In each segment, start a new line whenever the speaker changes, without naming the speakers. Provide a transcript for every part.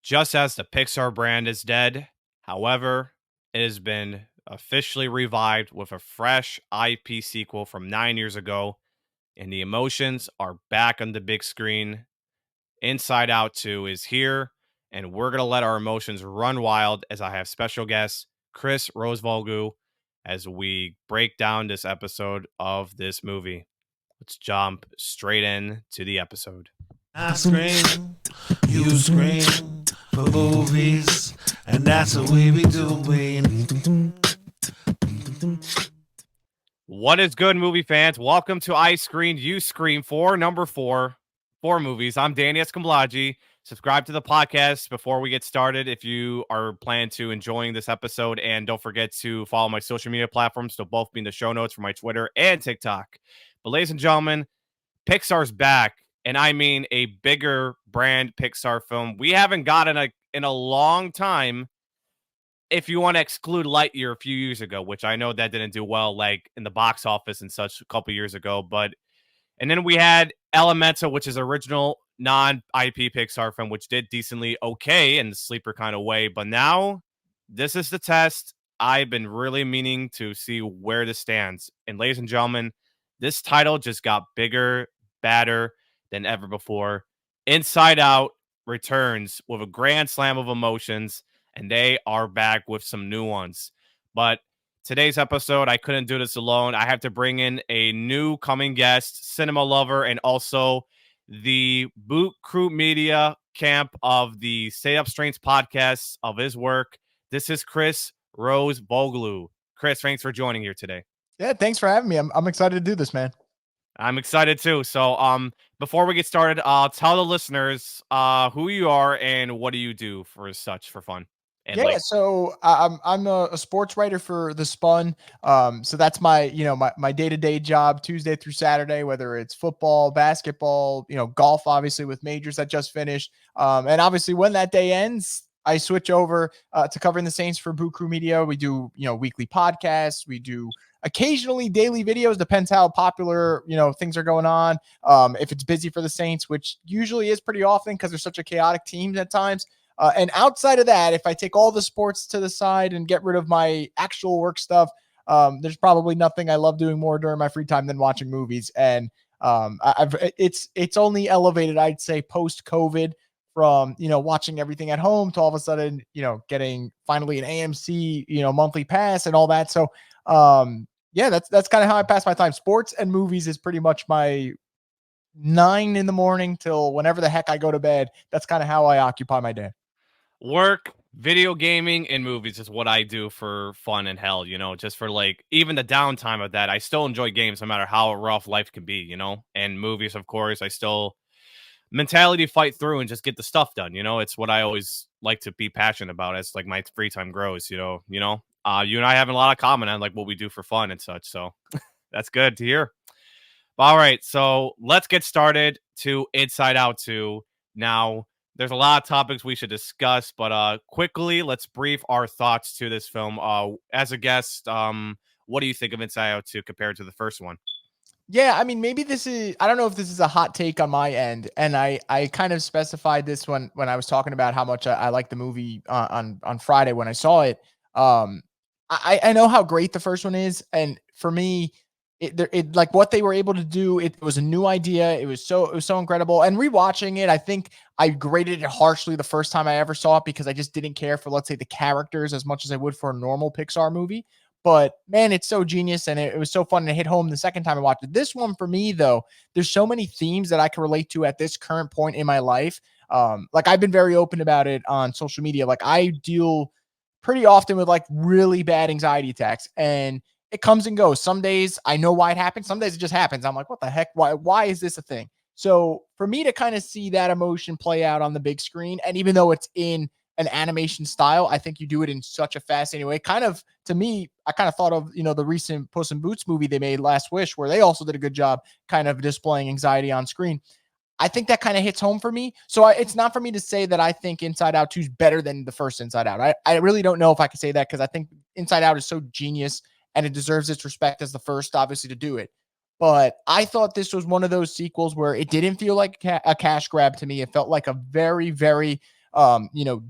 Just as the Pixar brand is dead, however, it has been officially revived with a fresh IP sequel from 9 years ago, and the emotions are back on the big screen. Inside Out 2 is here, and we're going to let our emotions run wild as I have special guest Chris Rosvoglou as we break down this episode of this movie. Let's jump straight in to the episode.
I scream, you scream for movies, and that's what we be doing.
What is good, movie fans? Welcome to I Screen, You Scream for number four movies. I'm Danny Escamblaji. Subscribe to the podcast before we get started if you are planning to enjoying this episode. And don't forget to follow my social media platforms. They'll both be in the show notes for my Twitter and TikTok. But ladies and gentlemen, Pixar's back. And I mean a bigger brand Pixar film. We haven't gotten in a long time, if you want to exclude Lightyear a few years ago, which I know that didn't do well, like in the box office and such a couple years ago. And then we had Elemental, which is original non-IP Pixar film, which did decently okay in the sleeper kind of way. But now this is the test. I've been really meaning to see where this stands. And ladies and gentlemen, this title just got bigger, badder than ever before. Inside Out returns with a grand slam of emotions, and they are back with some new ones. But today's episode, I couldn't do this alone. I have to bring in a new coming guest, cinema lover, and also the Boot Crew Media camp of the Stay Up Strengths podcast of his work. This is Chris Rosvoglou. Chris, thanks for joining here today.
Yeah, thanks for having me. I'm excited to do this, man.
I'm excited too. So, before we get started, tell the listeners who you are and what do you do for fun. And
So I'm a sports writer for The Spun. So that's my my day-to-day job, Tuesday through Saturday, whether it's football, basketball, golf, obviously with majors that just finished. And obviously when that day ends, I switch over to covering the Saints for Boot Crew Media. We do, weekly podcasts. We do occasionally daily videos, depends how popular, things are going on. If it's busy for the Saints, which usually is pretty often because they're such a chaotic team at times. And outside of that, if I take all the sports to the side and get rid of my actual work stuff, there's probably nothing I love doing more during my free time than watching movies. And it's only elevated, I'd say, post-COVID from, watching everything at home to all of a sudden, getting finally an AMC, monthly pass and all that. So, that's kind of how I pass my time. Sports and movies is pretty much my 9 a.m. till whenever the heck I go to bed. That's kind of how I occupy my day.
Work, video gaming, and movies is what I do for fun and hell, just for even the downtime of that. I still enjoy games no matter how rough life can be, and movies, of course, I still mentality fight through and just get the stuff done. It's what I always like to be passionate about as my free time grows, you and I have a lot of common on what we do for fun and such. So that's good to hear. All right. So let's get started to Inside Out 2. Now, there's a lot of topics we should discuss, but quickly, let's brief our thoughts to this film. As a guest, what do you think of Inside Out 2 compared to the first one?
Yeah, I mean, maybe I don't know if this is a hot take on my end, and I kind of specified this when I was talking about how much I liked the movie on Friday when I saw it. I know how great the first one is, and for me, it like what they were able to do. It was a new idea. It was so incredible. And rewatching it, I think I graded it harshly the first time I ever saw it because I just didn't care for, let's say, the characters as much as I would for a normal Pixar movie. But man, it's so genius, and it was so fun to hit home the second time I watched it. This one for me, though, there's so many themes that I can relate to at this current point in my life. I've been very open about it on social media. I deal pretty often with really bad anxiety attacks, and it comes and goes. Some days I know why it happens. Some days it just happens. I'm like, what the heck? Why is this a thing? So for me to kind of see that emotion play out on the big screen, and even though it's in an animation style, I think you do it in such a fascinating way. Kind of, to me, I kind of thought of, the recent Puss in Boots movie they made, Last Wish, where they also did a good job kind of displaying anxiety on screen. I think that kind of hits home for me. So it's not for me to say that I think Inside Out 2 is better than the first Inside Out. I really don't know if I could say that because I think Inside Out is so genius and it deserves its respect as the first, obviously, to do it. But I thought this was one of those sequels where it didn't feel like a cash grab to me. It felt like a very, very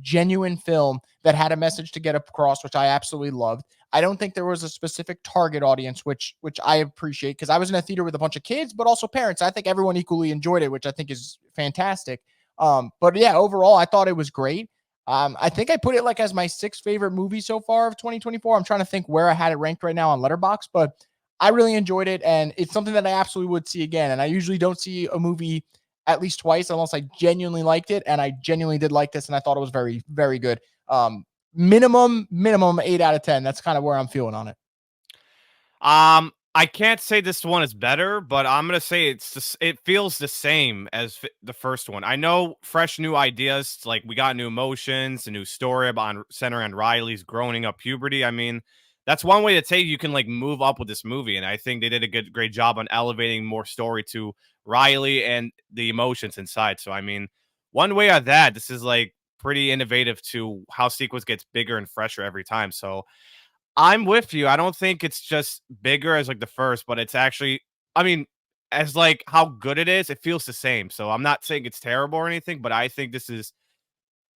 genuine film that had a message to get across, which I absolutely loved. I don't think there was a specific target audience, which I appreciate, because I was in a theater with a bunch of kids, but also parents. I think everyone equally enjoyed it, which I think is fantastic. But yeah, overall, I thought it was great. I think I put it like as my 6th favorite movie so far of 2024. I'm trying to think where I had it ranked right now on LetterBoxd, but I really enjoyed it, and it's something that I absolutely would see again. And I usually don't see a movie at least twice unless I genuinely liked it, and I genuinely did like this, and I thought it was very, very good. Minimum 8 out of 10. That's kind of where I'm feeling on it.
I can't say this one is better, but I'm gonna say it feels the same as the first one. I know fresh new ideas, like we got new emotions, a new story about center and Riley's growing up puberty. I mean, that's one way to say you can like move up with this movie, and I think they did a great job on elevating more story to Riley and the emotions inside. So I mean, one way of that, this is like pretty innovative to how sequels gets bigger and fresher every time. So I'm with you. I don't think it's just bigger as like the first, but it's actually, I mean, as like how good it is, it feels the same. So I'm not saying it's terrible or anything, but I think this is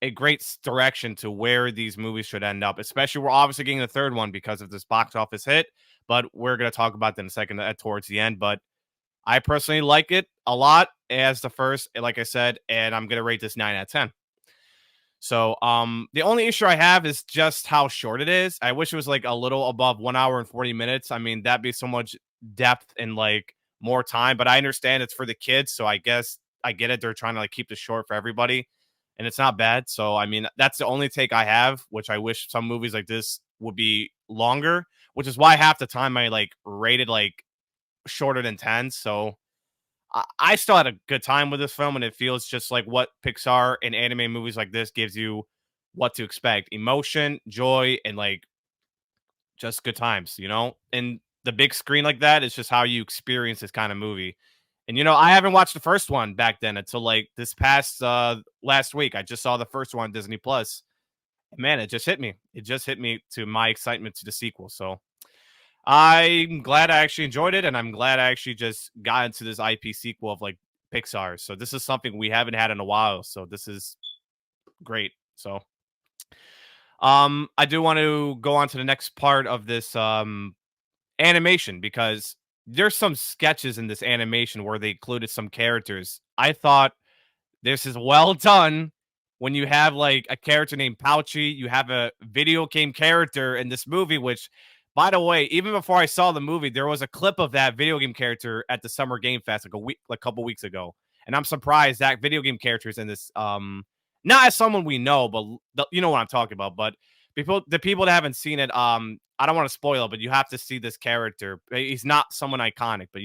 a great direction to where these movies should end up. Especially, we're obviously getting the third one because of this box office hit, but we're gonna talk about that in a second towards the end. But I personally like it a lot as the first, like I said, and I'm gonna rate this 9 out of 10. So, the only issue I have is just how short it is. I wish it was like a little above 1 hour and 40 minutes. I mean, that'd be so much depth and like more time, but I understand it's for the kids. So I guess I get it. They're trying to like keep this short for everybody, and it's not bad. So, I mean, that's the only take I have, which I wish some movies like this would be longer, which is why half the time I like rated like shorter than 10. So, I still had a good time with this film, and it feels just like what Pixar and anime movies like this gives you what to expect: emotion, joy, and like just good times, And the big screen like that is just how you experience this kind of movie. And I haven't watched the first one back then until like this past last week. I just saw the first one on Disney Plus. Man, it just hit me. It just hit me to my excitement to the sequel. So I'm glad I actually enjoyed it, and I'm glad I actually just got into this IP sequel of like Pixar. So this is something we haven't had in a while. So this is great. So I do want to go on to the next part of this animation, because there's some sketches in this animation where they included some characters. I thought this is well done. When you have like a character named Pouchy, you have a video game character in this movie, which, by the way, even before I saw the movie, there was a clip of that video game character at the Summer Game Fest like a couple weeks ago. And I'm surprised that video game character is in this. Not as someone we know, but you know what I'm talking about. But the people that haven't seen it, I don't want to spoil it, but you have to see this character. He's not someone iconic, but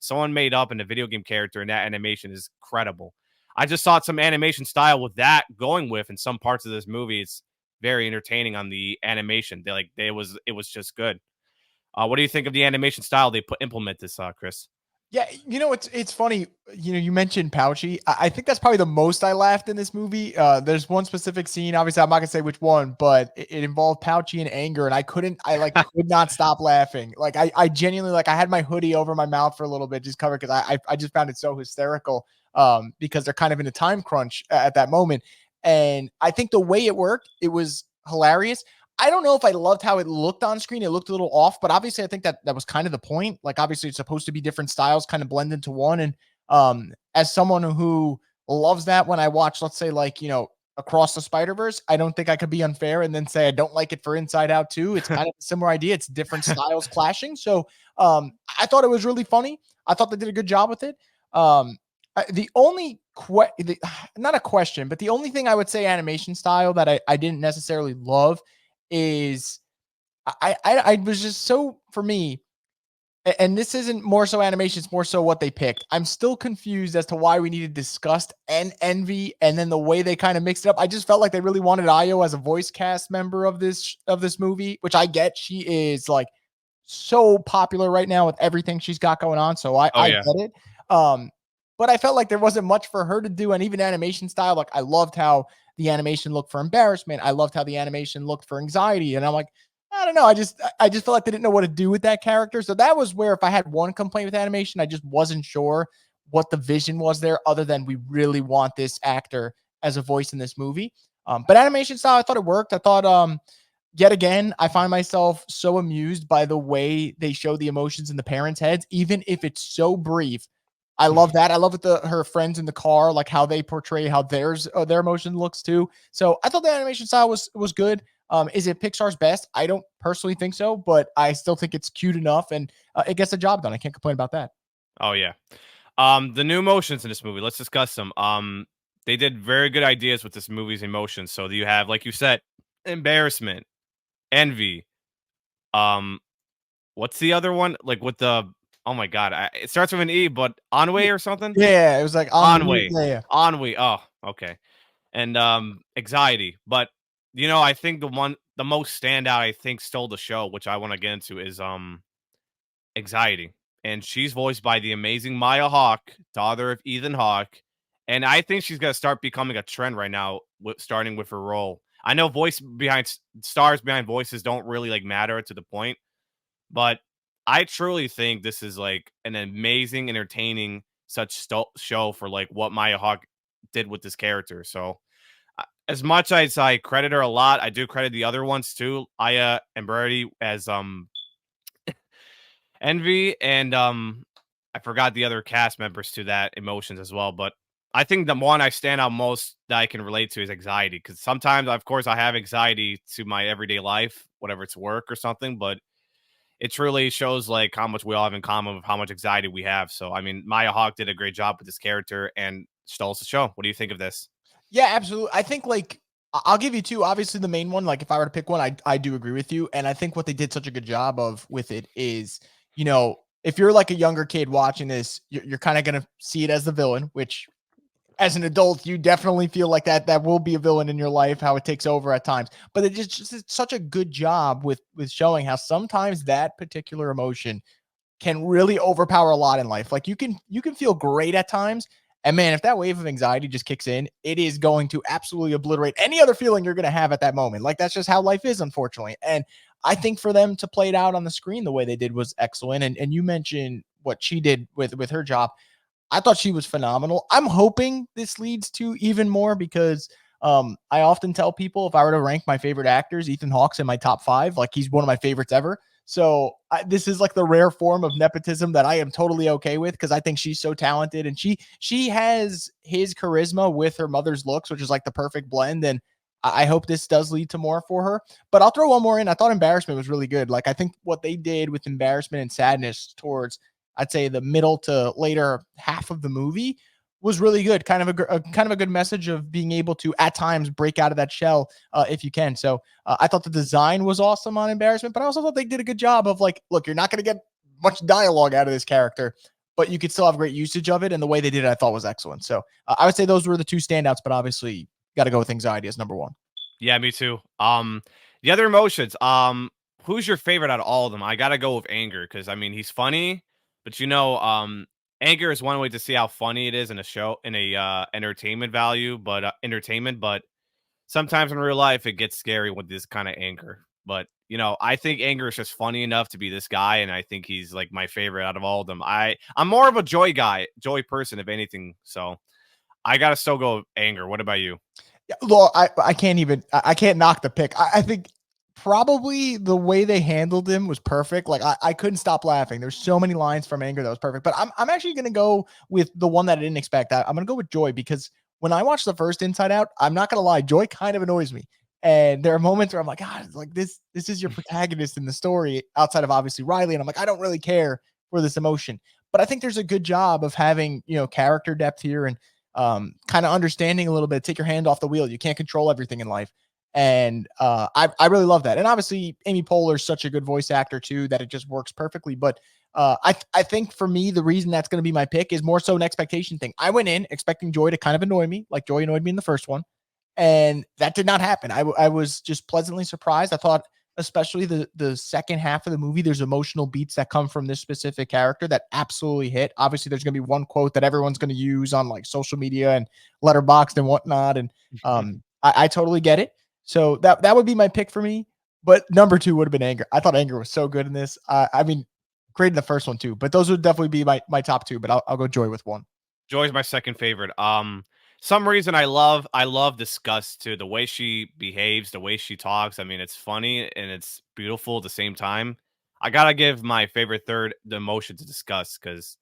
someone made up, and the video game character in that animation is credible. I just saw some animation style with that going with in some parts of this movie. It's very entertaining on the animation. It was just good. What do you think of the animation style they implement this, Chris?
Yeah, it's funny. You mentioned Pouchy. I think that's probably the most I laughed in this movie. There's one specific scene. Obviously, I'm not gonna say which one, but it involved Pouchy and anger, and I could not stop laughing. Like I genuinely, like, I had my hoodie over my mouth for a little bit just covered, because I just found it so hysterical. Because they're kind of in a time crunch at that moment, and I think the way it worked, it was hilarious. I don't know if I loved how it looked on screen. It looked a little off, but obviously I think that was kind of the point. Like, obviously it's supposed to be different styles kind of blend into one. And as someone who loves that, when I watch, let's say, like, Across the Spider-Verse, I don't think I could be unfair and then say I don't like it for Inside Out too. It's kind of a similar idea. It's different styles clashing. So I thought it was really funny. I thought they did a good job with it. The only not a question, but the only thing I would say animation style that I didn't necessarily love is I was just, so for me, and this isn't more so animation, it's more so what they picked. I'm still confused as to why we needed Disgust and Envy, and then the way they kind of mixed it up. I just felt like they really wanted Ayo as a voice cast member of this movie, which I get. She is like so popular right now with everything she's got going on, so I get it. But I felt like there wasn't much for her to do, and even animation style, like, I loved how the animation looked for embarrassment. I loved how the animation looked for anxiety, and I'm like, I don't know. I just felt like they didn't know what to do with that character. So that was where, if I had one complaint with animation, I just wasn't sure what the vision was there, other than we really want this actor as a voice in this movie. But animation style, I thought it worked. I thought yet again, I find myself so amused by the way they show the emotions in the parents' heads, even if it's so brief. I love that. I love it. Her friends in the car, like how they portray how their emotion looks too. So I thought the animation style was good. Is it Pixar's best? I don't personally think so, but I still think it's cute enough and it gets the job done. I can't complain about that.
Oh yeah. The new emotions in this movie. Let's discuss them. They did very good ideas with this movie's emotions. So you have, like you said, embarrassment, envy. Um, what's the other one? Like with the oh my god, it starts with an E, but ennui or something.
Yeah, it was like on the
Ennui,
yeah, yeah.
ennui. Oh, okay. And anxiety. But I think the most standout, I think, stole the show, which I want to get into, is anxiety. And she's voiced by the amazing Maya Hawke, daughter of Ethan Hawke. And I think she's gonna start becoming a trend right now, starting with her role. I know stars behind voices don't really like matter to the point, but I truly think this is like an amazing, entertaining show for like what Maya Hawke did with this character. So as much as I credit her a lot, I do credit the other ones too, Aya and Birdie as Envy, and I forgot the other cast members to that emotions as well. But I think the one I stand out most that I can relate to is anxiety, because sometimes, of course, I have anxiety to my everyday life, whatever it's work or something, but it truly shows like how much we all have in common with how much anxiety we have. So I mean, Maya Hawke did a great job with this character and stole the show. What do you think of this?
Yeah, absolutely. I think like I'll give you two. Obviously, the main one, like if I were to pick one, I do agree with you. And I think what they did such a good job of with it is, if you're like a younger kid watching this, you're kind of gonna see it as the villain, which as an adult, you definitely feel like that will be a villain in your life, how it takes over at times. But it just is such a good job with showing how sometimes that particular emotion can really overpower a lot in life. Like you can feel great at times. And man, if that wave of anxiety just kicks in, it is going to absolutely obliterate any other feeling you're going to have at that moment. Like that's just how life is, unfortunately. And I think for them to play it out on the screen the way they did was excellent. And you mentioned what she did with her job. I thought she was phenomenal. I'm hoping this leads to even more because I often tell people if I were to rank my favorite actors, Ethan Hawke's in my top 5. Like he's one of my favorites ever. So this is like the rare form of nepotism that I am totally okay with because I think she's so talented and she has his charisma with her mother's looks, which is like the perfect blend. And I hope this does lead to more for her. But I'll throw one more in. I thought embarrassment was really good. Like I think what they did with embarrassment and sadness towards I'd say the middle to later half of the movie was really good. Kind of a good message of being able to at times break out of that shell if you can. So I thought the design was awesome on embarrassment, but I also thought they did a good job of like, look, you're not going to get much dialogue out of this character, but you could still have great usage of it. And the way they did it, I thought was excellent. So I would say those were the two standouts, but obviously got to go with anxiety as number one.
Yeah, me too. The other emotions. Who's your favorite out of all of them? I gotta go with anger because I mean he's funny, but anger is one way to see how funny it is in a show in a entertainment value, but entertainment. But sometimes in real life it gets scary with this kind of anger. But I think anger is just funny enough to be this guy, and I think he's like my favorite out of all of them. I'm more of a joy guy, joy person, if anything. So I gotta still go with anger. What about you?
Yeah, look, I can't even I can't knock the pick. I think probably the way they handled him was perfect. Like I couldn't stop laughing. There's so many lines from anger that was perfect. But I'm actually gonna go with the one that I didn't expect. I'm gonna go with Joy because when I watched the first Inside Out, I'm not gonna lie, Joy kind of annoys me. And there are moments where I'm like, God, like this is your protagonist in the story outside of obviously Riley. And I'm like, I don't really care for this emotion. But I think there's a good job of having, character depth here and kind of understanding a little bit, take your hand off the wheel. You can't control everything in life. And I really love that. And obviously, Amy Poehler is such a good voice actor, too, that it just works perfectly. But I think for me, the reason that's going to be my pick is more so an expectation thing. I went in expecting Joy to kind of annoy me, like Joy annoyed me in the first one. And that did not happen. I was just pleasantly surprised. I thought, especially the second half of the movie, there's emotional beats that come from this specific character that absolutely hit. Obviously, there's going to be one quote that everyone's going to use on like social media and LetterBoxd and whatnot. And I totally get it. So that would be my pick for me. But number 2 would have been anger. I thought anger was so good in this. I mean, great in the first one too. But those would definitely be my top 2. But I'll go Joy with 1.
Joy's my second favorite. some reason I love Disgust too. The way she behaves, the way she talks. I mean, it's funny and it's beautiful at the same time. I gotta give my favorite third the emotion to Disgust because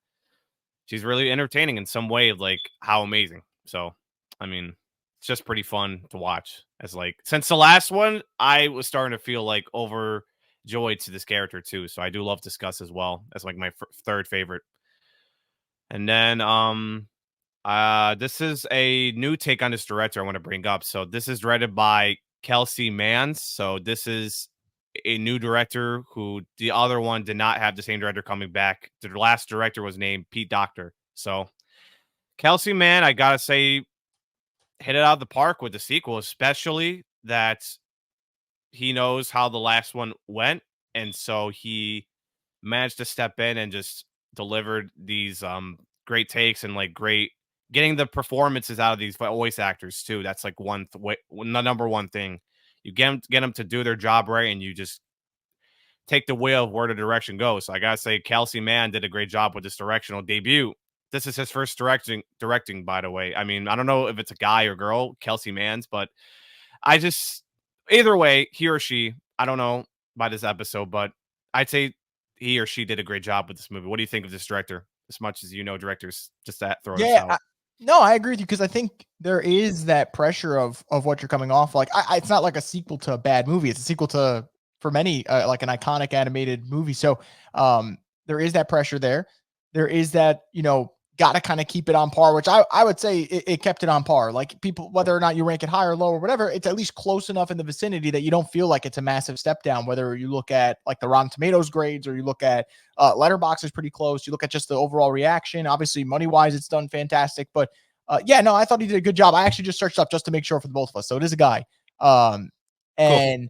she's really entertaining in some way of like how amazing. So, I mean, it's just pretty fun to watch. As like since the last one, I was starting to feel like overjoyed to this character too. So I do love Discuss as well. That's like my third favorite. And then this is a new take on this director I want to bring up. So this is directed by Kelsey Mans. So this is a new director who the other one did not have the same director coming back. The last director was named Pete Docter. So Kelsey Mann, I gotta say, hit it out of the park with the sequel, especially that he knows how the last one went. And so he managed to step in and just delivered these great takes and like great getting the performances out of these voice actors too. That's like the number one thing. You get them to do their job right, and you just take the wheel of where the direction goes. So I gotta say, Kelsey Mann did a great job with this directional debut. This is his first directing, by the way. I mean, I don't know if it's a guy or girl, Kelsey Mann's, but I just either way, he or she, I don't know by this episode, but I'd say he or she did a great job with this movie. What do you think of this director? As much as you know directors, just that throw this out.
No, I agree with you because I think there is that pressure of what you're coming off. Like, it's not like a sequel to a bad movie. It's a sequel to, for many, like an iconic animated movie. So there is that pressure there. There is that, got to kind of keep it on par, which I would say it kept it on par. Like people, whether or not you rank it high or low or whatever, it's at least close enough in the vicinity that you don't feel like it's a massive step down, whether you look at like the Rotten Tomatoes grades or you look at LetterBoxd is pretty close. You look at just the overall reaction. Obviously, money-wise, it's done fantastic. But yeah, no, I thought he did a good job. I actually just searched up just to make sure for the both of us. So it is a guy. And cool.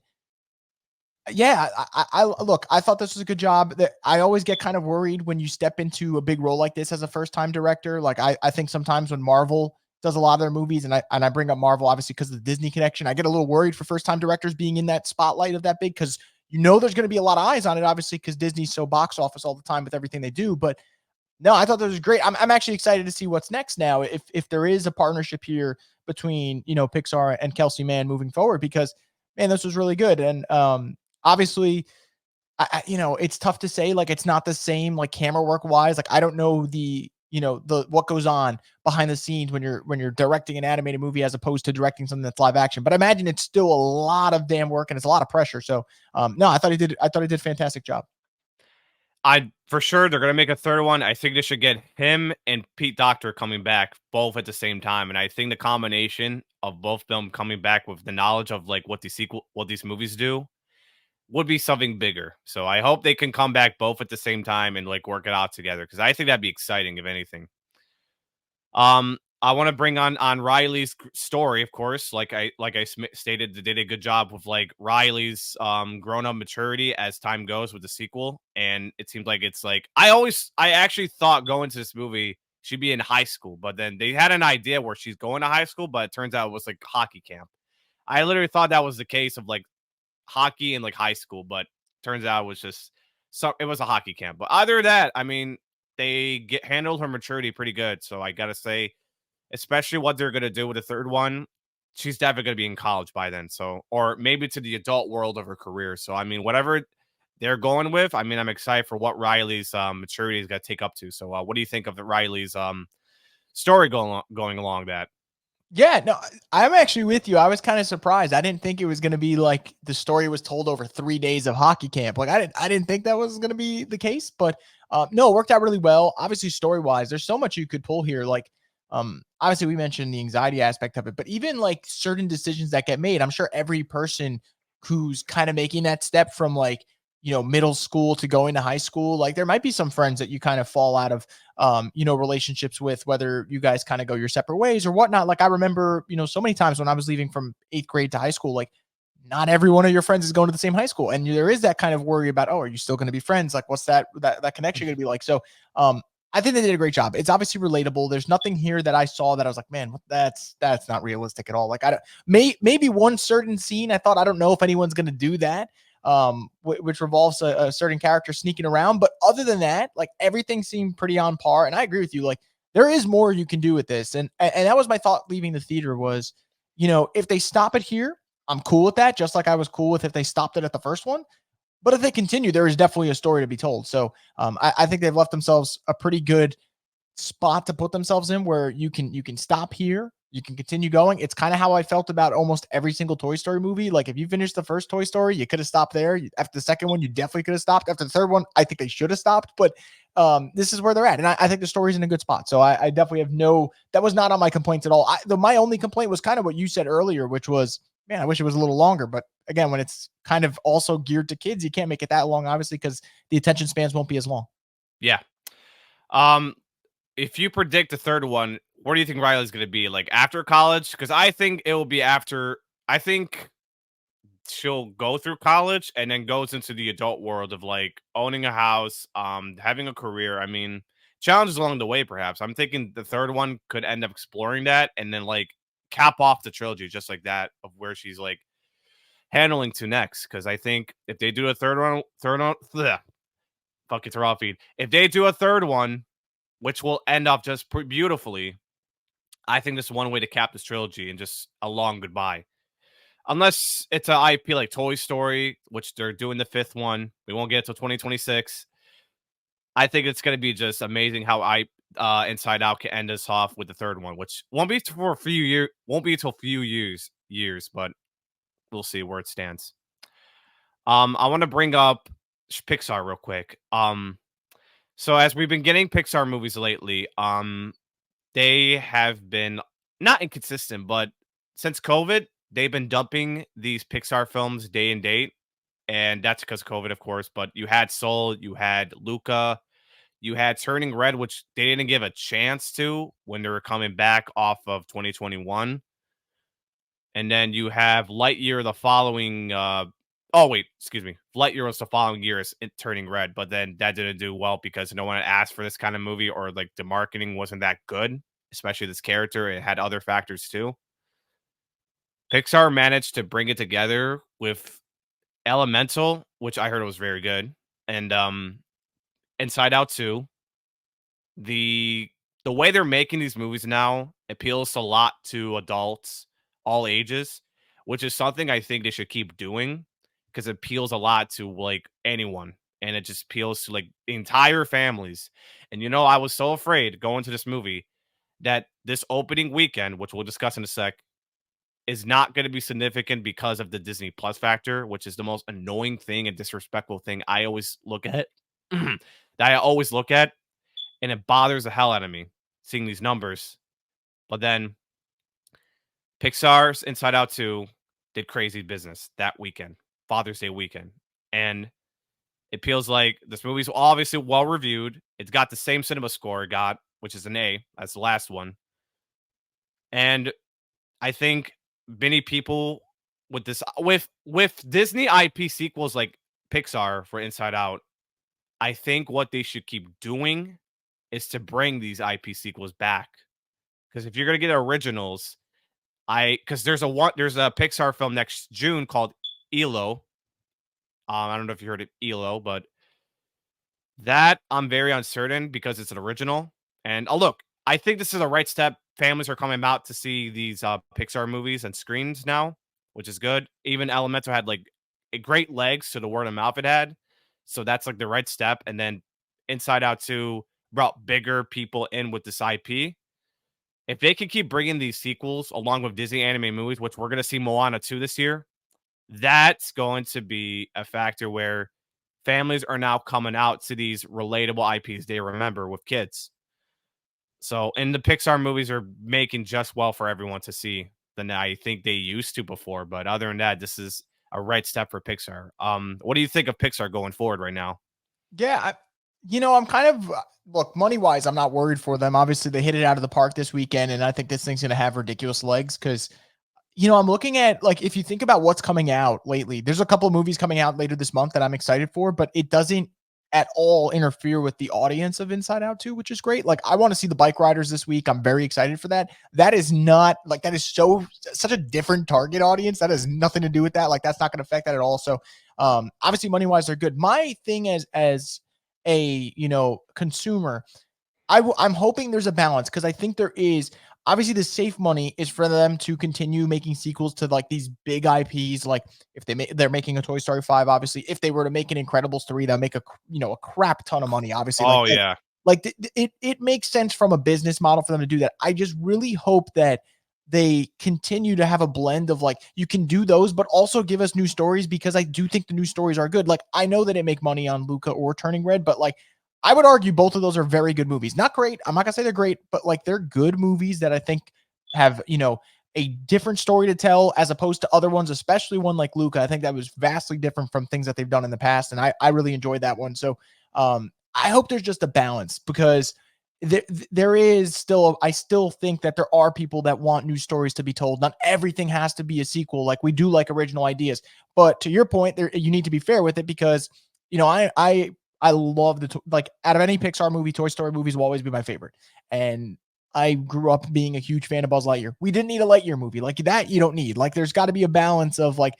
Yeah, I look, I thought this was a good job. That I always get kind of worried when you step into a big role like this as a first-time director. Like I think sometimes when Marvel does a lot of their movies, and I bring up Marvel obviously because of the Disney connection, I get a little worried for first-time directors being in that spotlight of that big because there's going to be a lot of eyes on it, obviously, because Disney's so box office all the time with everything they do. But no, I thought that was great. I'm actually excited to see what's next now. If there is a partnership here between Pixar and Kelsey Mann moving forward, because man, this was really good. And obviously, it's tough to say, like, it's not the same, like, camera work wise. Like, I don't know the what goes on behind the scenes when you're directing an animated movie as opposed to directing something that's live action. But I imagine it's still a lot of damn work and it's a lot of pressure. So, no, I thought he did a fantastic job.
For sure they're gonna make a third one. I think they should get him and Pete Docter coming back both at the same time. And I think the combination of both them coming back with the knowledge of like what these movies do would be something bigger. So I hope they can come back both at the same time and like work it out together because I think that'd be exciting if anything. I want to bring on Riley's story, of course. Like I stated, they did a good job with like Riley's grown up maturity as time goes with the sequel, and it seems like it's like I actually thought going to this movie she'd be in high school, but then they had an idea where she's going to high school, but it turns out it was like hockey camp. I literally thought that was the case of like hockey and like high school, but turns out it was just it was a hockey camp. But other than that, I mean, they handled her maturity pretty good. So I gotta say, especially what they're gonna do with the third one, she's definitely gonna be in college by then. So, or maybe to the adult world of her career. So I mean, whatever they're going with, I mean, I'm excited for what Riley's maturity is gonna take up to. So, what do you think of the Riley's story going along that?
Yeah, no, I'm actually with you. I was kind of surprised. I didn't think it was going to be like the story was told over 3 days of hockey camp. Like I didn't think that was going to be the case, but no, it worked out really well. Obviously, story wise, there's so much you could pull here. Like, obviously, we mentioned the anxiety aspect of it, but even like certain decisions that get made, I'm sure every person who's kind of making that step from like middle school to going to high school, like there might be some friends that you kind of fall out of relationships with, whether you guys kind of go your separate ways or whatnot. Like I remember, so many times when I was leaving from 8th grade to high school, like not every one of your friends is going to the same high school. And there is that kind of worry about, oh, are you still going to be friends? Like what's that connection going to be like? So, I think they did a great job. It's obviously relatable. There's nothing here that I saw that I was like, man, that's not realistic at all. Like maybe one certain scene, I thought, I don't know if anyone's going to do that. Which revolves a certain character sneaking around. But other than that, like everything seemed pretty on par. And I agree with you. Like there is more you can do with this. And that was my thought leaving the theater was, if they stop it here, I'm cool with that. Just like I was cool with if they stopped it at the first one. But if they continue, there is definitely a story to be told. So I think they've left themselves a pretty good spot to put themselves in where you can stop here, you can continue going. It's kind of how I felt about almost every single Toy Story movie. Like if you finished the first Toy Story, you could have stopped there. After the second one, you definitely could have stopped. After the third one, I think they should have stopped. But this is where they're at, and I think the story's in a good spot. So I definitely have that was not on my complaints at all. My only complaint was kind of what you said earlier, which was, man, I wish it was a little longer. But again, when it's kind of also geared to kids, you can't make it that long, obviously, because the attention spans won't be as long.
Yeah. If you predict the third one, where do you think Riley's going to be? Like after college? Because I think it will be after. I think she'll go through college and then goes into the adult world of like owning a house, having a career. I mean, challenges along the way, perhaps. I'm thinking the third one could end up exploring that and then like cap off the trilogy just like that of where she's like handling to next. Because I think if they do a third one, fuck it's raw feed. If they do a third one, which will end up just beautifully, I think this is one way to cap this trilogy and just a long goodbye. Unless it's an IP like Toy Story, which they're doing the fifth one. We won't get it till 2026. I think it's going to be just amazing how Inside Out can end us off with the third one, which won't be for a few years. Won't be until few years, but we'll see where it stands. I want to bring up Pixar real quick. So as we've been getting Pixar movies lately, they have been not inconsistent, but since COVID, they've been dumping these Pixar films day and date, and that's because of COVID, of course. But you had Soul, you had Luca, you had Turning Red, which they didn't give a chance to when they were coming back off of 2021, and then you have Lightyear the following. Lightyear was the following year as Turning Red, but then that didn't do well because no one had asked for this kind of movie or like the marketing wasn't that good, especially this character. It had other factors too. Pixar managed to bring it together with Elemental, which I heard was very good, and Inside Out 2. The way they're making these movies now appeals a lot to adults, all ages, which is something I think they should keep doing because it appeals a lot to like anyone, and it just appeals to like entire families. And I was so afraid going to this movie that this opening weekend, which we'll discuss in a sec, is not going to be significant because of the Disney Plus factor, which is the most annoying thing and disrespectful thing I always look at. And it bothers the hell out of me seeing these numbers. But then Pixar's Inside Out 2 did crazy business that weekend, Father's Day weekend. And it feels like this movie's obviously well reviewed. It's got the same cinema score it got, which is an A, as the last one. And I think many people with this with Disney IP sequels like Pixar for Inside Out, I think what they should keep doing is to bring these IP sequels back. Because if you're gonna get originals, because there's a Pixar film next June called ELO. I don't know if you heard of ELO, but that I'm very uncertain because it's an original. And look, I think this is the right step. Families are coming out to see these Pixar movies and screens now, which is good. Even Elemental had like a great legs to the word of mouth it had. So that's like the right step. And then Inside Out 2 brought bigger people in with this IP. If they can keep bringing these sequels along with Disney anime movies, which we're going to see Moana 2 this year, that's going to be a factor where families are now coming out to these relatable IPs they remember with kids. So, and the Pixar movies are making just well for everyone to see than I think they used to before. But other than that, this is a right step for Pixar. What do you think of Pixar going forward right now?
Yeah, I'm kind of look, money wise, I'm not worried for them. Obviously, they hit it out of the park this weekend, and I think this thing's going to have ridiculous legs because, I'm looking at like if you think about what's coming out lately, there's a couple of movies coming out later this month that I'm excited for, but it doesn't at all interfere with the audience of Inside Out 2, which is great. Like I want to see the bike riders this week. I'm very excited for that. That is not like that is such a different target audience. That has nothing to do with that. Like that's not going to affect that at all. So obviously money wise, they're good. My thing as a consumer, I'm hoping there's a balance because I think there is. Obviously, the safe money is for them to continue making sequels to like these big IPs. Like if they're making a Toy Story 5, obviously, if they were to make an Incredibles 3, they'll make a crap ton of money. Obviously,
Oh yeah.
It makes sense from a business model for them to do that. I just really hope that they continue to have a blend of like you can do those, but also give us new stories because I do think the new stories are good. Like I know they didn't make money on Luca or Turning Red, but like I would argue both of those are very good movies. Not great. I'm not gonna say they're great, but like they're good movies that I think have a different story to tell as opposed to other ones, especially one like Luca. I think that was vastly different from things that they've done in the past, and I really enjoyed that one. So I hope there's just a balance because there is still, I still think that there are people that want new stories to be told. Not everything has to be a sequel. Like we do like original ideas, but to your point, there you need to be fair with it because I love like out of any Pixar movie, Toy Story movies will always be my favorite. And I grew up being a huge fan of Buzz Lightyear. We didn't need a Lightyear movie like that. You don't need like there's got to be a balance of like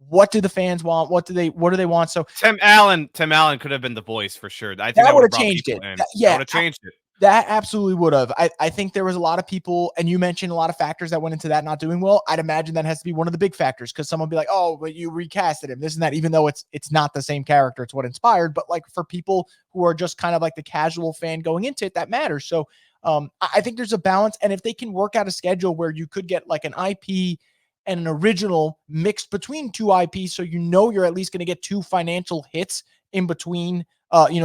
what do the fans want? What do they want? So
Tim Allen could have been the voice for sure. I think
that
that
would
would
have
have brought
changed
people
it.
in.
Yeah,
That would have changed it.
that absolutely would have. I think there was a lot of people, and you mentioned a lot of factors that went into that not doing well. I'd imagine that has to be one of the big factors because someone would be like, "Oh, but you recasted him, this and that," even though it's not the same character. It's what inspired. But like for people who are just kind of like the casual fan going into it, that matters. So I think there's a balance, and if they can work out a schedule where you could get like an IP and an original mixed between two IPs, so you're at least going to get two financial hits in between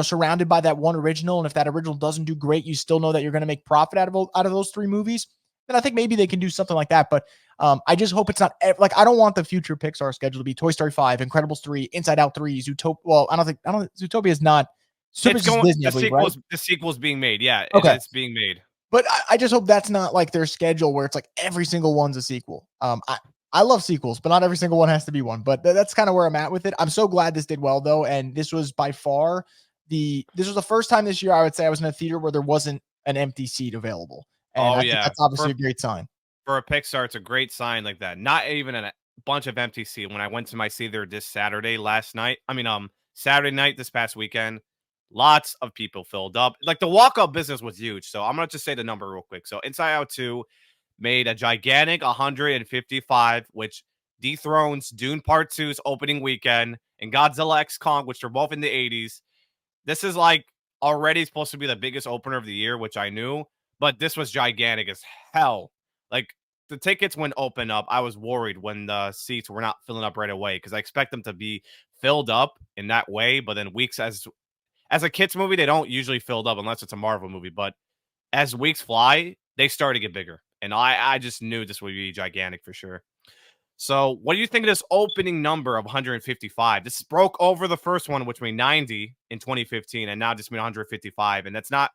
surrounded by that one original. And if that original doesn't do great, you still know that you're going to make profit out of those three movies. Then I think maybe they can do something like that. But I just hope it's not like I don't want the future Pixar schedule to be Toy Story 5, Incredibles 3, Inside Out 3, Zootopia. Well, I don't think Zootopia is not.
It's going.
Disney, right?
The sequel's being made. Yeah,
Okay.
it's being made.
But I just hope that's not like their schedule where it's like every single one's a sequel. I love sequels, but not every single one has to be one. But that's kind of where I'm at with it. I'm so glad this did well though, and this was by far this was the first time this year I would say I was in a theater where there wasn't an empty seat available, and I think that's obviously a great sign
for a Pixar. It's a great sign like that. Not even a bunch of empty seats. When I went to my theater this Saturday Saturday night this past weekend, lots of people filled up. Like the walk-up business was huge. So I'm gonna just say the number real quick. So Inside Out 2 made a gigantic 155, which dethrones Dune Part 2's opening weekend and Godzilla X Kong, which are both in the 80s. This is like already supposed to be the biggest opener of the year, which I knew, but this was gigantic as hell. Like the tickets went open up. I was worried when the seats were not filling up right away because I expect them to be filled up in that way. But then weeks as a kids movie, they don't usually filled up unless it's a Marvel movie. But as weeks fly, they start to get bigger. And I just knew this would be gigantic for sure. So what do you think of this opening number of 155? This broke over the first one, which made 90 in 2015, and now just made 155. And that's not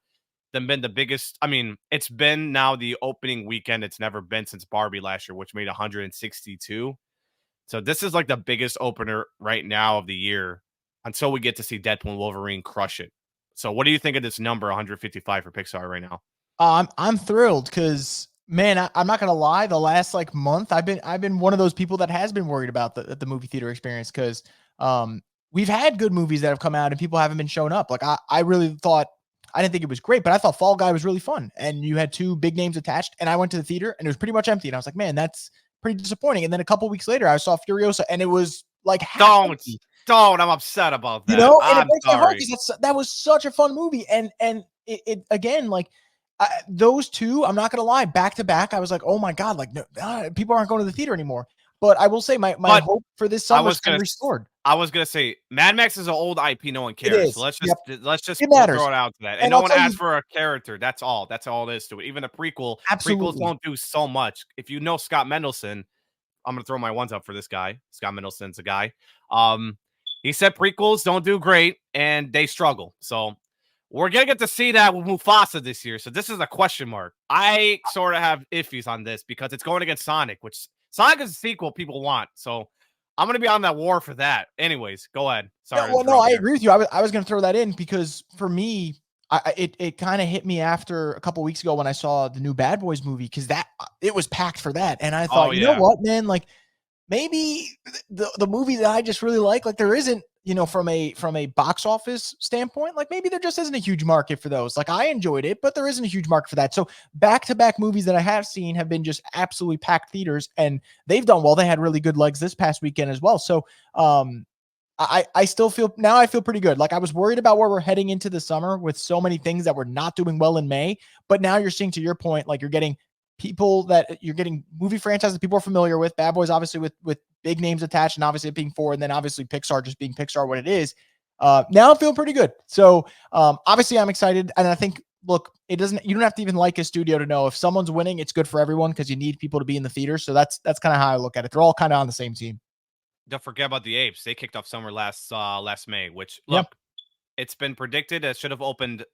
been the biggest. I mean, it's been now the opening weekend it's never been since Barbie last year, which made 162. So this is like the biggest opener right now of the year until we get to see Deadpool and Wolverine crush it. So what do you think of this number 155 for Pixar right now?
I'm thrilled because man, I'm not gonna lie. The last like month, I've been one of those people that has been worried about the movie theater experience because we've had good movies that have come out and people haven't been showing up. Like I really thought I didn't think it was great, but I thought Fall Guy was really fun, and you had two big names attached. And I went to the theater and it was pretty much empty, and I was like, man, that's pretty disappointing. And then a couple weeks later, I saw Furiosa, and it was like
don't. I'm upset about that.
And
I'm sorry.
That was such a fun movie, and it again like. Those two, I'm not gonna lie, back to back, I was like, oh my god, like no, people aren't going to the theater anymore. But I will say, my hope for this summer is restored.
I was gonna say, Mad Max is an old IP, no one cares. So let's just
throw it
out to that, and no one asked for a character. That's all. That's all it is to it. Even the prequels don't do so much. If you know Scott Mendelson, I'm gonna throw my ones up for this guy. Scott Mendelsohn's a guy. He said prequels don't do great and they struggle. So we're going to get to see that with Mufasa this year. So this is a question mark. I sort of have iffies on this because it's going against Sonic, which Sonic is a sequel people want. So I'm going to be on that war for that. Anyways, go ahead. Sorry.
I agree with you. I was going to throw that in because for me, it kind of hit me after a couple weeks ago when I saw the new Bad Boys movie because it was packed for that. And I thought, you know what, man, like maybe the movie that I just really like there isn't from a box office standpoint, like maybe there just isn't a huge market for those. Like I enjoyed it, but there isn't a huge market for that. So back-to-back movies that I have seen have been just absolutely packed theaters, and they've done well. They had really good legs this past weekend as well. So I still feel now I feel pretty good. Like I was worried about where we're heading into the summer with so many things that were not doing well in May, but now you're seeing, to your point, like you're getting movie franchises people are familiar with. Bad Boys, obviously, with big names attached, and obviously it being 4, and then obviously Pixar just being Pixar, what it is. Now I'm feeling pretty good. So obviously I'm excited, and I think, look, you don't have to even like a studio to know if someone's winning, it's good for everyone because you need people to be in the theater. So that's kind of how I look at it. They're all kind of on the same team.
Don't forget about the Apes. They kicked off summer last May, which
Yep.
look, it's been predicted it should have opened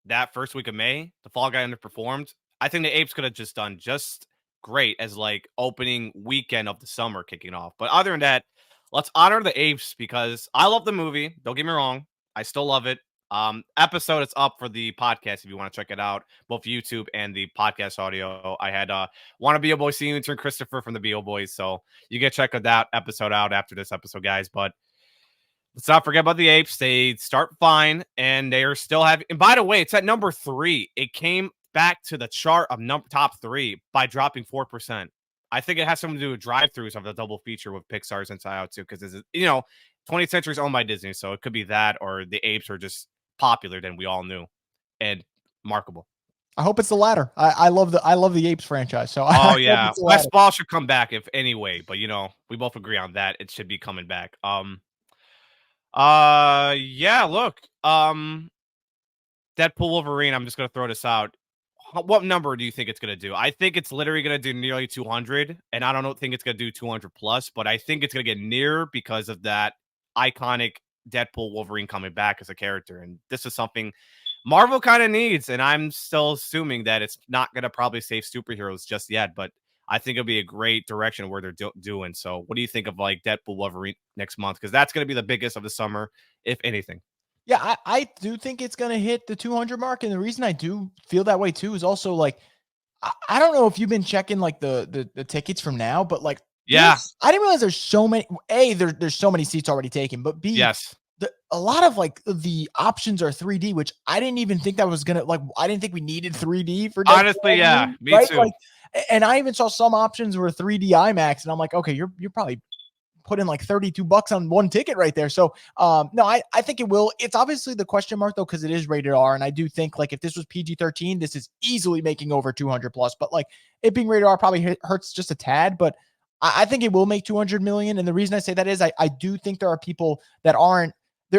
that first week of May. The Fall Guy underperformed. I think the Apes could have just done just great as like opening weekend of the summer kicking off. But other than that, let's honor the Apes because I love the movie. Don't get me wrong. I still love it. Episode is up for the podcast if you want to check it out, both YouTube and the podcast audio. I had wanna be a boy seeing intern Christopher from the BO Boys. So you can check that episode out after this episode, guys. But let's not forget about the Apes. They start fine, and they are still having. And by the way, it's at number 3. It came back to the chart of top 3 by dropping 4%. I think it has something to do with drive-throughs of the double feature with Pixar's Inside Out too, because 20th Century is owned by Disney, so it could be that or the Apes are just popular than we all knew and markable.
I hope it's the latter. I love the Apes franchise. So
oh yeah, West Ball should come back if anyway, but we both agree on that. It should be coming back. Yeah, look. Deadpool Wolverine, I'm just gonna throw this out. What number do you think it's gonna do? I think it's literally gonna do nearly 200, and I don't think it's gonna do 200 plus, but I think it's gonna get near because of that iconic Deadpool Wolverine coming back as a character. And this is something Marvel kind of needs, and I'm still assuming that it's not gonna probably save superheroes just yet, but I think it'll be a great direction where they're doing. So what do you think of like Deadpool Wolverine next month? Because that's going to be the biggest of the summer, if anything.
Yeah, I do think it's going to hit the 200 mark. And the reason I do feel that way too is also like, I don't know if you've been checking like the tickets from now, but like,
yeah,
I didn't realize there's so many, there's so many seats already taken, but B,
yes.
A lot of like the options are 3D, which I didn't even think that was going to like, I didn't think we needed 3D for Deadpool,
honestly. Yeah, me
right?
too.
Like, and I even saw some options were 3D IMAX, and I'm like, okay, you're probably putting like $32 on one ticket right there. So no, I think it will. It's obviously the question mark though, because it is rated R, and I do think like if this was PG-13, this is easily making over 200 plus. But like it being rated R probably hurts just a tad, but I think it will make 200 million. And the reason I say that is I do think there are people that aren't.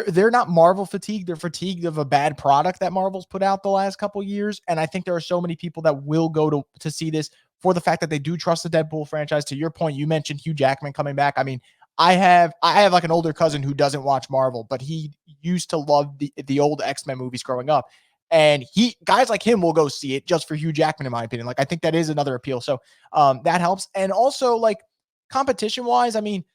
They're not Marvel fatigued. They're fatigued of a bad product that Marvel's put out the last couple years. And I think there are so many people that will go to see this for the fact that they do trust the Deadpool franchise. To your point, you mentioned Hugh Jackman coming back. I mean, I have like an older cousin who doesn't watch Marvel, but he used to love the old X-Men movies growing up. And guys like him will go see it just for Hugh Jackman, in my opinion. Like I think that is another appeal. So that helps. And also like competition wise, I mean,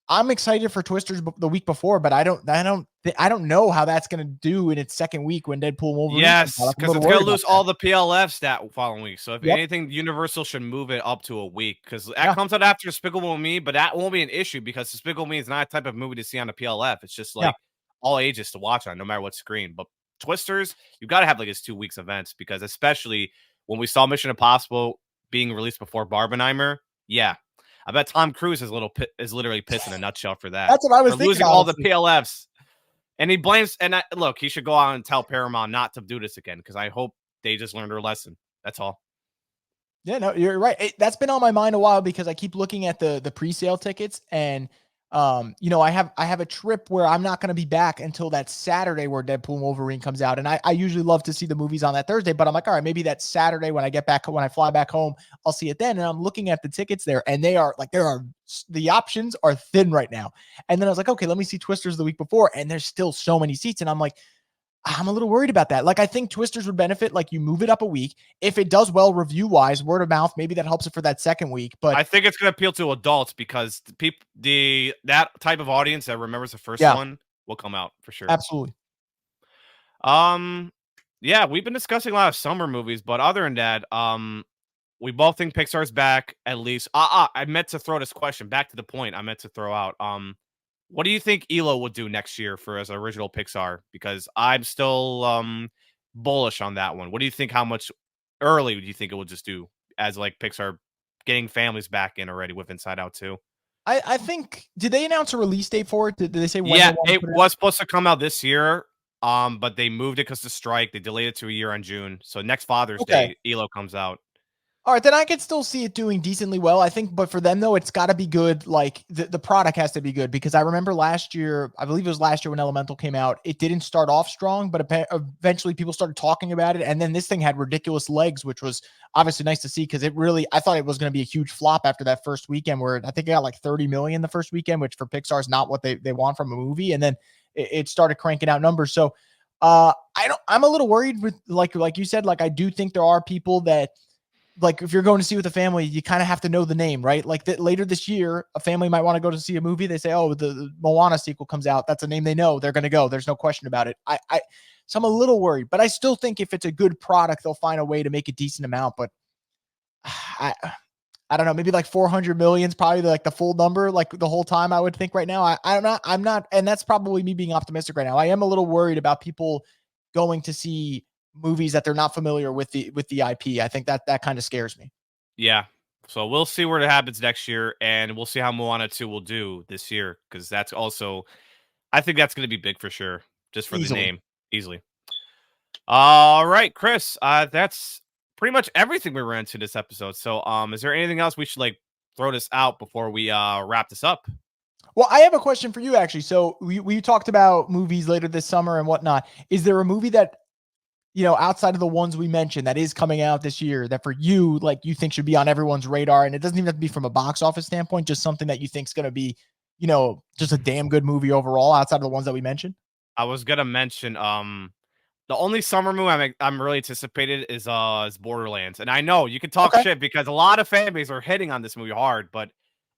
I'm excited for Twisters the week before, but I don't know how that's going to do in its second week when Deadpool Wolverine.
Yes, because it's going to lose all the PLFs that following week. So if
Yep.
anything, Universal should move it up to a week because that comes out after Despicable Me, but that won't be an issue because Despicable Me is not a type of movie to see on the PLF. It's just like all ages to watch on, no matter what screen. But Twisters, you've got to have like his 2 weeks events because especially when we saw Mission Impossible being released before Barbenheimer, yeah. I bet Tom Cruise is literally pissed in a nutshell for that.
That's what I was thinking.
Losing all the PLFs. And he blames, look, he should go out and tell Paramount not to do this again because I hope they just learned their lesson. That's all.
Yeah, no, you're right. That's been on my mind a while because I keep looking at the pre-sale tickets and I have a trip where I'm not going to be back until that Saturday where Deadpool and Wolverine comes out. And I usually love to see the movies on that Thursday, but I'm like, all right, maybe that Saturday when I fly back home, I'll see it then. And I'm looking at the tickets there and the options are thin right now. And then I was like, okay, let me see Twisters the week before. And there's still so many seats. And I'm like, I'm a little worried about that. Like, I think Twisters would benefit. Like, you move it up a week. If it does well review-wise, word of mouth, maybe that helps it for that second week. But
I think it's going to appeal to adults because that type of audience that remembers the first one will come out for sure.
Absolutely.
Yeah, we've been discussing a lot of summer movies, but other than that, we both think Pixar's back at least. I meant to throw this question back to the point. I meant to throw out. What do you think Elo will do next year for as original Pixar? Because I'm still bullish on that one. What do you think? How much early do you think it will just do as like Pixar getting families back in already with Inside Out 2?
I think, did they announce a release date for it? Did they say when they
Yeah,
want to
it
put it out?
was supposed to come out this year, but they moved it because the strike. They delayed it to a year on June. So next Father's
Okay.
Day, Elo comes out.
All right, then I could still see it doing decently well. I think, but for them though, it's got to be good. Like the product has to be good because I remember last year, I believe it was last year when Elemental came out, it didn't start off strong, but eventually people started talking about it, and then this thing had ridiculous legs, which was obviously nice to see because it really, I thought it was going to be a huge flop after that first weekend where I think it got like 30 million the first weekend, which for Pixar is not what they want from a movie, and then it started cranking out numbers. So I'm a little worried with like you said, like I do think there are people that, like if you're going to see with a family, you kind of have to know the name, right? Like that later this year, a family might want to go to see a movie. They say, "Oh, the Moana sequel comes out. That's a name they know. They're going to go. There's no question about it." So I'm a little worried, but I still think if it's a good product, they'll find a way to make a decent amount. But I, I don't know, maybe like 400 million is probably like the full number, like the whole time I would think right now. I'm not, and that's probably me being optimistic right now. I am a little worried about people going to see movies that they're not familiar with the IP. I think that kind of scares me.
Yeah. So we'll see what happens next year, and we'll see how Moana 2 will do this year because that's also, I think that's going to be big for sure, just for the
Easily.
name, easily. All right, Chris. That's pretty much everything we ran into this episode. So, is there anything else we should like throw this out before we wrap this up?
Well, I have a question for you actually. So we talked about movies later this summer and whatnot. Is there a movie that, outside of the ones we mentioned that is coming out this year that for you, like you think should be on everyone's radar? And it doesn't even have to be from a box office standpoint, just something that you think is going to be, just a damn good movie overall outside of the ones that we mentioned.
I was gonna mention the only summer movie I'm really anticipated is Borderlands, and I know you can talk
Okay.
shit because a lot of fan base are hitting on this movie hard, but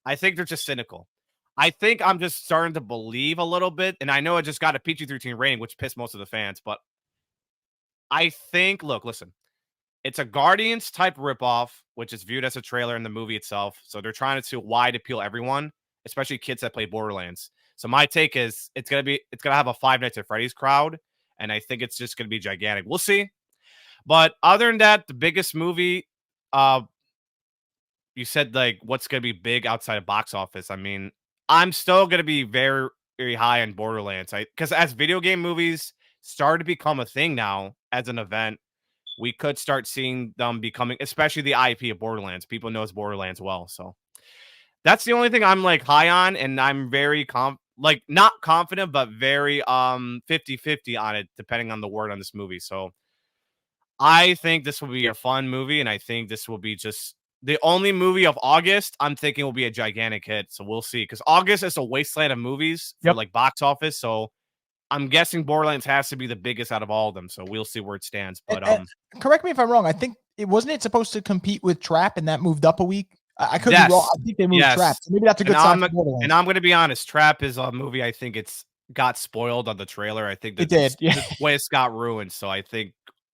I think they're just cynical. I think I'm just starting to believe a little bit, and I know it just got a PG-13 rating, which pissed most of the fans, but I think, look, listen, it's a Guardians type ripoff, which is viewed as a trailer in the movie itself. So they're trying to wide appeal everyone, especially kids that play Borderlands. So my take is it's gonna have a Five Nights at Freddy's crowd, and I think it's just gonna be gigantic. We'll see. But other than that, the biggest movie, uh, you said like what's gonna be big outside of box office. I mean, I'm still gonna be very, very high on Borderlands. Because as video game movies start to become a thing now as an event, we could start seeing them becoming, especially the IP of Borderlands. People knows Borderlands well, so that's the only thing I'm like high on, and I'm very like not confident, but very 50-50 on it, depending on the word on this movie. So I think this will be a fun movie, and I think this will be just the only movie of August I'm thinking will be a gigantic hit. So we'll see, because August is a wasteland of movies for
Yep.
like box office. So I'm guessing Borderlands has to be the biggest out of all of them. So we'll see where it stands. But
And correct me if I'm wrong. I think it supposed to compete with Trap, and that moved up a week. I could be wrong.
yes,
I think they moved Trap,
yes.
so maybe that's a
And
good sign
I'm
for
and
Borderlands.
I'm gonna be honest, Trap is a movie I think it's got spoiled on the trailer. I think
It
that
did, yeah.
the twist got ruined, so I think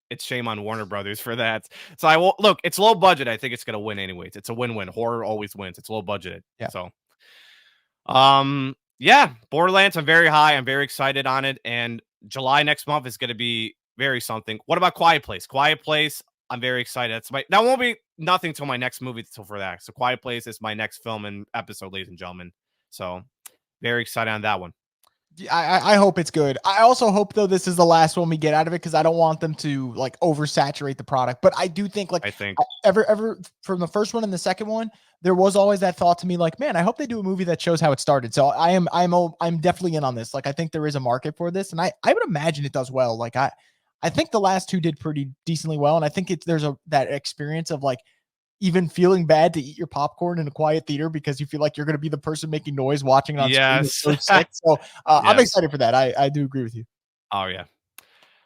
it's shame on Warner Brothers for that. So I will look, it's low budget. I think it's gonna win anyways. It's a win-win. Horror always wins. It's low budget.
Yeah.
So yeah, Borderlands, I'm very high. I'm very excited on it. And July next month is gonna be very something. What about Quiet Place? Quiet Place, I'm very excited. That won't be nothing till my next movie till for that. So Quiet Place is my next film and episode, ladies and gentlemen. So very excited on that one.
I hope it's good. I also hope though this is the last one we get out of it because I don't want them to like oversaturate the product. But I do think like
I think.
ever from the first one and the second one, there was always that thought to me like, man, I hope they do a movie that shows how it started. So I'm definitely in on this. Like I think there is a market for this, and I would imagine it does well. Like I think the last two did pretty decently well, and I think there's that experience of like even feeling bad to eat your popcorn in a quiet theater because you feel like you're going to be the person making noise watching it on screen. It's
Yes.
so sick. So I'm
Yes.
excited for that. I do agree with you.
Oh yeah.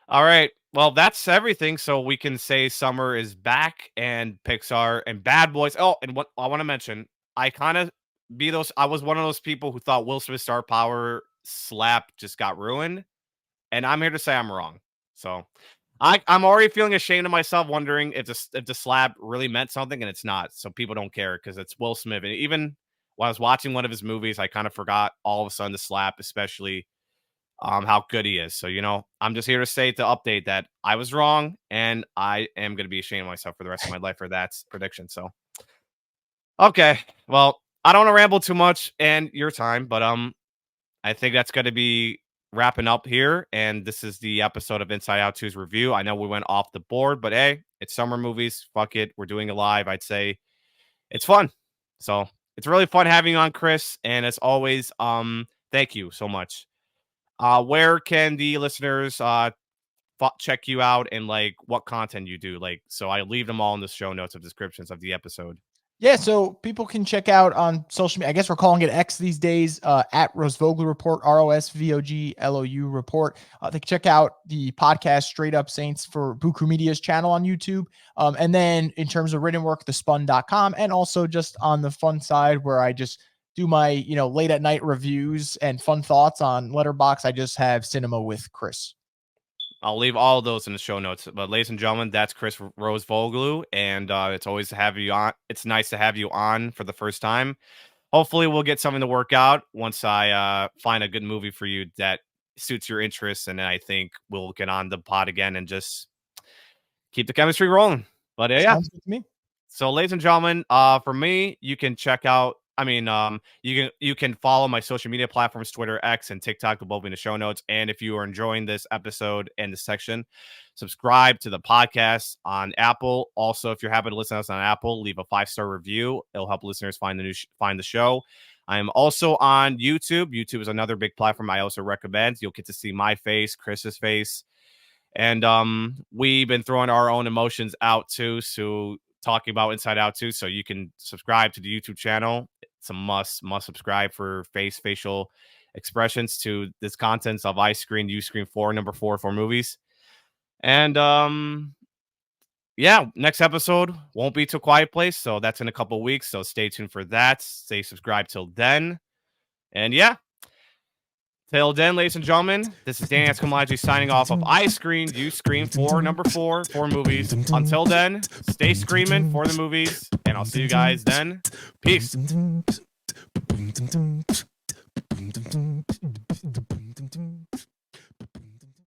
All right. Well, that's everything. So we can say summer is back and Pixar and Bad Boys. Oh, and what I want to mention, I was one of those people who thought Will Smith's star power slap just got ruined. And I'm here to say I'm wrong. So I'm already feeling ashamed of myself, wondering if the slap really meant something, and it's not. So people don't care because it's Will Smith, and even when I was watching one of his movies, I kind of forgot all of a sudden to slap, especially how good he is. So, I'm just here to say to update that I was wrong, and I am going to be ashamed of myself for the rest of my life for that prediction. So, okay. Well, I don't want to ramble too much and your time, but I think that's going to be wrapping up here. And this is the episode of Inside Out 2's review. I know we went off the board, but hey, it's summer movies. Fuck it. We're doing it live. I'd say it's fun. So it's really fun having you on, Chris. And as always, thank you so much. Where can the listeners check you out, and like what content you do? Like, so I leave them all in the show notes of descriptions of the episode.
Yeah, so people can check out on social media. I guess we're calling it X these days, at Rosvoglou Report, ROSVOGLOU Report. They can check out the podcast Straight Up Saints for Buku Media's channel on YouTube. And then in terms of written work, thespun.com, and also just on the fun side where I just do my, late at night reviews and fun thoughts on LetterBoxd. I just have Cinema with Chris.
I'll leave all of those in the show notes. But ladies and gentlemen, that's Chris Rosvoglou, and it's always to have you on. It's nice to have you on for the first time. Hopefully, we'll get something to work out once I find a good movie for you that suits your interests, and then I think we'll get on the pod again and just keep the chemistry rolling. But yeah,
Sounds good to me.
So, ladies and gentlemen, for me, you can check out. You can follow my social media platforms, Twitter, X, and TikTok. They'll both be in the show notes. And if you are enjoying this episode and this section, subscribe to the podcast on Apple. Also, if you're happy to listen to us on Apple, leave a 5-star review. It'll help listeners find the show. I am also on YouTube. YouTube is another big platform I also recommend. You'll get to see my face, Chris's face, and we've been throwing our own emotions out too. So talking about Inside Out too. So you can subscribe to the YouTube channel. It's a must subscribe for facial expressions to this content of I Screen, You Screen 4, number 4 for movies. And next episode won't be Too Quiet Place, so that's in a couple weeks. So stay tuned for that. Stay subscribed till then. And till then, ladies and gentlemen, this is Danny Escamlaji signing off of I Screen, You Screen 4, number 4 for movies. Until then, stay screaming for the movies, and I'll see you guys then. Peace.